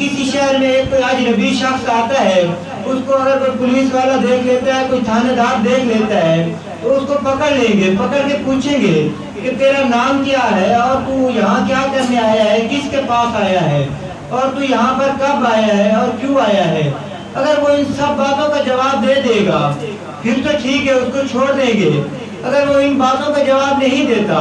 کسی شہر میں ایک کوئی اجنبی شخص آتا ہے، اس کو اگر کوئی پولیس والا دیکھ لیتا ہے، کوئی تھانے دار دیکھ لیتا ہے، تو اس کو پکڑ لیں گے، پکڑ کے پوچھیں گے کہ تیرا نام کیا ہے اور تو یہاں کیا کرنے آیا ہے، کس کے پاس آیا ہے، اور تو یہاں پر کب آیا ہے اور کیوں آیا ہے۔ اگر وہ ان سب باتوں کا جواب دے دے گا پھر تو ٹھیک ہے، اس کو چھوڑ دیں گے۔ اگر وہ ان باتوں کا جواب نہیں دیتا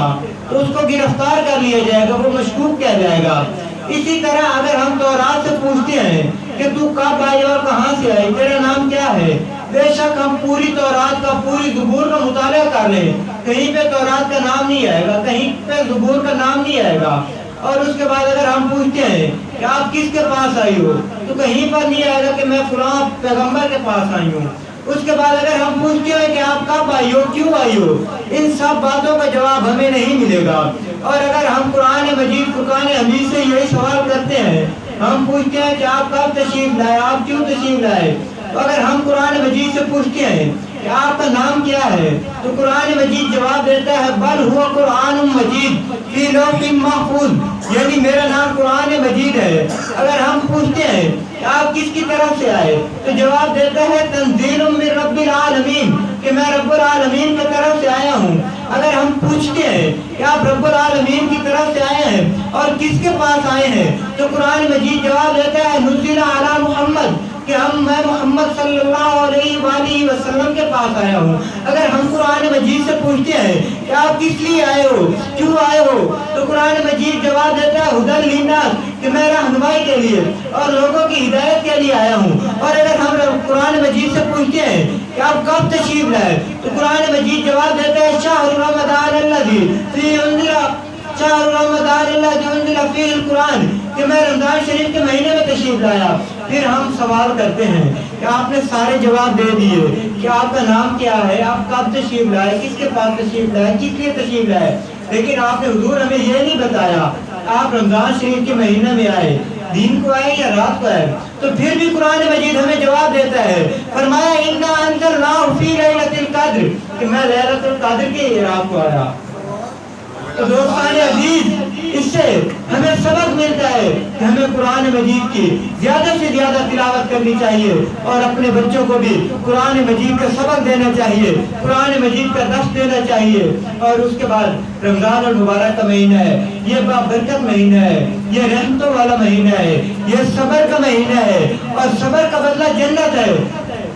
تو اس کو گرفتار کر لیا جائے گا، وہ مشکوک کہہ جائے گا۔ اسی طرح اگر ہم تورات سے پوچھتے ہیں کہ تو کب آئی اور کہاں سے آئی، تیرا نام کیا ہے، بے شک ہم پوری تورات کا، پوری زبور کا مطالعہ کر لیں، کہیں پہ تورات کا نام نہیں آئے گا، کہیں پہ زبور کا نام نہیں آئے گا۔ اور اس کے بعد اگر ہم پوچھتے ہیں کہ آپ کس کے پاس آئی ہو، تو کہیں پر نہیں آئے گا کہ میں فلاں پیغمبر کے پاس آئی ہوں۔ اس کے بعد اگر ہم پوچھتے ہیں کہ آپ کب آئی ہو، کیوں آئی ہو، ان سب باتوں کا جواب ہمیں نہیں ملے گا۔ اور اگر ہم قرآن مجید، فرقان حمید سے یہی سوال کرتے ہیں، ہم پوچھتے ہیں کہ آپ کب تشریف لائے، آپ کیوں تشریف لائے، تو اگر ہم قرآن مجید سے پوچھتے ہیں کہ آپ کا نام کیا ہے، تو قرآن مجید جواب دیتا ہے بل ہوا قرآن مجید فی لوح محفوظ، یعنی میرا نام قرآن مجید ہے۔ اگر ہم پوچھتے ہیں کہ آپ کس کی طرف سے آئے، تو جواب دیتا ہے تنزیل من رب العالمین، کہ میں رب العالمین کی طرف سے آیا ہوں۔ اگر ہم پوچھتے ہیں کہ آپ رب العالمین کی طرف سے آئے ہیں اور کس کے پاس آئے ہیں، تو قرآن مجید جواب دیتا ہے نزل علی محمد، کہ میں محمد صلی اللہ علیہ وآلہ وسلم کے پاس آیا ہوں۔ اگر ہم قرآن مجید سے پوچھتے ہیں کہ آپ کس لیے آئے ہو، کیوں آئے ہو، تو قرآن مجید جواب دیتا ہے ہدی للناس، کہ میں رہنمائی کے لیے اور لوگوں کی ہدایت کے لیے آیا ہوں۔ اور اگر ہم قرآن مجید سے پوچھتے ہیں کہ آپ کب تشریف لائے، تو قرآن مجید جواب دیتا ہے شہر رمضان الذی فیہ انزل، شہر رمضان الذی انزل فیہ القرآن، کہ میں رمضان شریف کے مہینے میں تشریف لایا۔ پھر ہم سوال کرتے ہیں کہ آپ نے سارے جواب دے دیے کہ آپ کا نام کیا ہے، آپ کب تشریف لائے، کس کے پاس تشریف لائے، کس لیے تشریف لائے، لیکن آپ نے حضور ہمیں یہ نہیں بتایا آپ رمضان شریف کے مہینے میں آئے، دن کو آئے یا رات کو آئے۔ تو پھر بھی قرآن مجید ہمیں جواب دیتا ہے، فرمایا انا انزلناہ فی لیلۃ القدر، کہ میں لیلۃ القدر کی رات کو آیا۔ تو دوستان عزیز، اس سے ہمیں سبق ملتا ہے کہ ہمیں قرآن مجید کی زیادہ سے زیادہ تلاوت کرنی چاہیے اور اپنے بچوں کو بھی قرآن مجید کا سبق دینا چاہیے، قرآن مجید کا درس دینا چاہیے۔ اور اس کے بعد رمضان المبارک کا مہینہ ہے، یہ بابرکت مہینہ ہے، یہ رحمتوں والا مہینہ ہے، یہ صبر کا مہینہ ہے، اور صبر کا بدلہ جنت ہے۔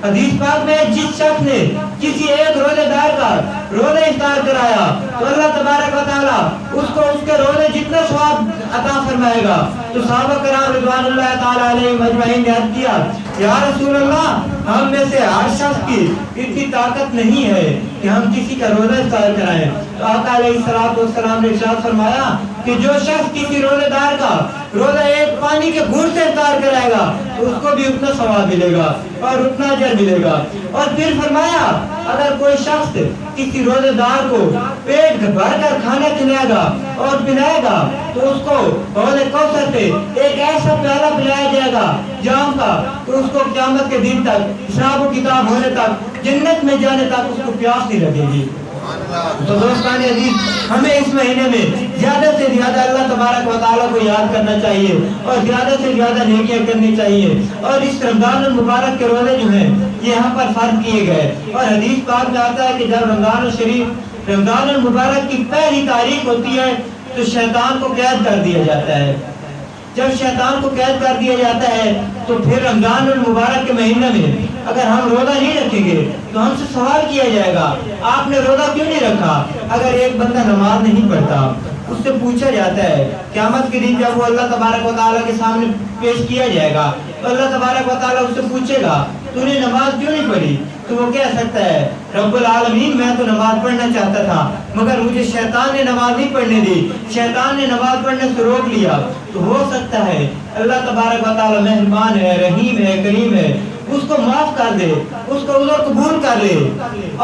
حدیث پاک میں جس شخص نے کسی ایک روزے دار کا روزہ افطار کرایا تو اللہ تبارک و تعالیٰ اس کو اس کے روزے جتنا ثواب عطا فرمائے گا۔ تو صحابہ کرام رضوان اللہ تعالیٰ علیہم اجمعین نے عرض کیا یا رسول اللہ، ہم میں سے ہر شخص کی اتنی طاقت نہیں ہے کہ ہم کسی کا روزہ افطار کرائیں۔ تو آقا علیہ السلام نے ارشاد فرمایا کہ جو شخص کسی روزے دار کا روزہ ایک پانی کے گھونٹ سے افطار کرائے گا تو اس کو بھی اتنا ثواب ملے گا اور اتنا اجر ملے گا۔ اور پھر فرمایا اگر کوئی شخص کسی روزے دار کو پیٹ بھر کر کھانا کھلائے گا اور پلائے گا تو اس کو حوض کوثر پہ ایک ایسا پیالہ پلایا جائے گا جام کا، تو اس کو قیامت کے دن تک، حساب و کتاب ہونے تک، جنت میں جانے تک اس کو پیاس نہیں لگے گی۔ تو دوستان عزیز، ہمیں اس مہینے میں زیادہ سے زیادہ اللہ تبارک و تعالیٰ کو یاد کرنا چاہیے اور زیادہ سے زیادہ نیکیاں کرنی چاہیے۔ اور اس رمضان المبارک کے روزے جو ہیں یہ یہاں پر فرض کیے گئے، اور حدیث پاک میں آتا ہے کہ جب رمضان المبارک کی پہلی تاریخ ہوتی ہے تو شیطان کو قید کر دیا جاتا ہے۔ جب شیطان کو قید کر دیا جاتا ہے تو پھر رمضان المبارک کے مہینے میں اگر ہم روزہ نہیں رکھیں گے تو ہم سے سوال کیا جائے گا آپ نے روزہ کیوں نہیں رکھا۔ اگر ایک بندہ نماز نہیں پڑھتا اس سے پوچھا جاتا ہے قیامت کے دن جب وہ اللہ تبارک و تعالیٰ کے سامنے پیش کیا جائے گا تو اللہ تبارک و تعالیٰ اس سے پوچھے گا تو نے نماز کیوں نہیں پڑھی، تو وہ کہہ سکتا ہے رب العالمین میں تو نماز پڑھنا چاہتا تھا مگر مجھے شیطان نے نماز نہیں پڑھنے دی، شیطان نے نماز پڑھنے سے روک لیا۔ تو ہو سکتا ہے اللہ تبارک و تعالیٰ مہربان ہے، رحیم ہے، کریم ہے، اس کو معاف کر دے، اس کو عذر قبول کر لے۔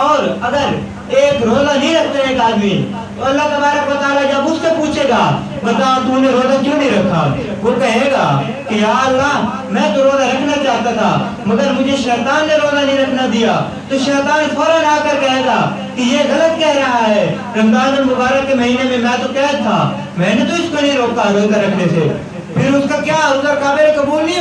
اور اگر ایک روزہ نہیں رکھتا ایک آدمی تو اللہ تبارک و تعالیٰ جب اس سے پوچھے گا بتا تو نے روزہ کیوں نہیں رکھا، وہ کہے گا کہ یا اللہ میں تو روزہ رکھنا چاہتا تھا مگر مجھے شیطان نے روزہ نہیں رکھنا دیا۔ تو شیطان فوراً آ کر کہے گا کہ یہ غلط کہہ رہا ہے، رمضان المبارک کے مہینے میں تو قید تھا، میں نے تو اس کو نہیں روکا روزہ رکھنے سے۔ پھر اس کا کیا عذر قابل قبول نہیں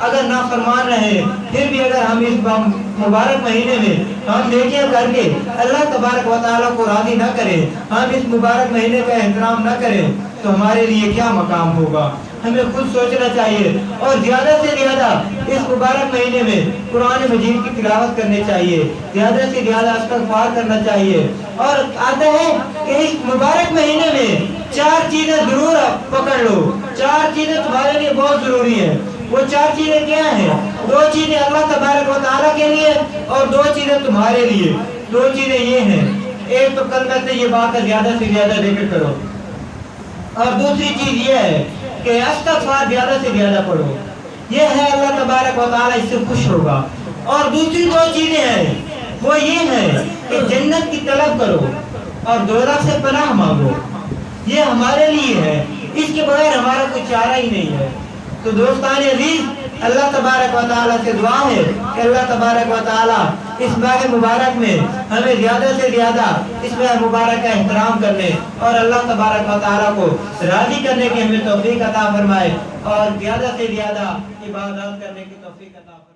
اگر نافرمان رہے پھر بھی اگر ہم اس مبارک مہینے میں ہم نیکیاں کر کے اللہ تبارک و تعالیٰ کو راضی نہ کریں، ہم اس مبارک مہینے کا احترام نہ کریں تو ہمارے لیے کیا مقام ہوگا؟ ہمیں خود سوچنا چاہیے اور زیادہ سے زیادہ اس مبارک مہینے میں قرآن مجید کی تلاوت کرنی چاہیے، زیادہ سے زیادہ استغفار کرنا چاہیے۔ اور آتا ہے کہ اس مبارک مہینے میں 4 چیزیں ضرور پکڑ لو، 4 چیزیں تمہارے لیے بہت ضروری ہیں۔ وہ 4 چیزیں کیا ہیں؟ 2 چیزیں اللہ تبارک و تعالیٰ کے لیے اور 2 چیزیں تمہارے لیے۔ 2 چیزیں یہ ہیں، ایک تو کلمہ طیبہ کا زیادہ سے زیادہ ذکر کرو، اور دوسری چیز یہ ہے کہ استغفار زیادہ سے زیادہ پڑھو، یہ ہے اللہ تبارک و تعالیٰ اس سے خوش ہوگا۔ اور دوسری 2 چیزیں ہیں، وہ یہ ہے کہ جنت کی طلب کرو اور دوزخ سے پناہ مانگو، یہ ہمارے لیے ہے، اس کے بغیر ہمارا کوئی چارہ ہی نہیں ہے۔ تو دوستان عزیز، اللہ تبارک و تعالیٰ سے دعا ہے کہ اللہ تبارک و تعالیٰ اس ماہ مبارک میں ہمیں زیادہ سے زیادہ اس ماہ مبارک کا احترام کرنے اور اللہ تبارک و تعالیٰ کو راضی کرنے کی ہمیں توفیق عطا فرمائے، اور زیادہ سے زیادہ عبادات کرنے کی توفیق عطا فرمائے۔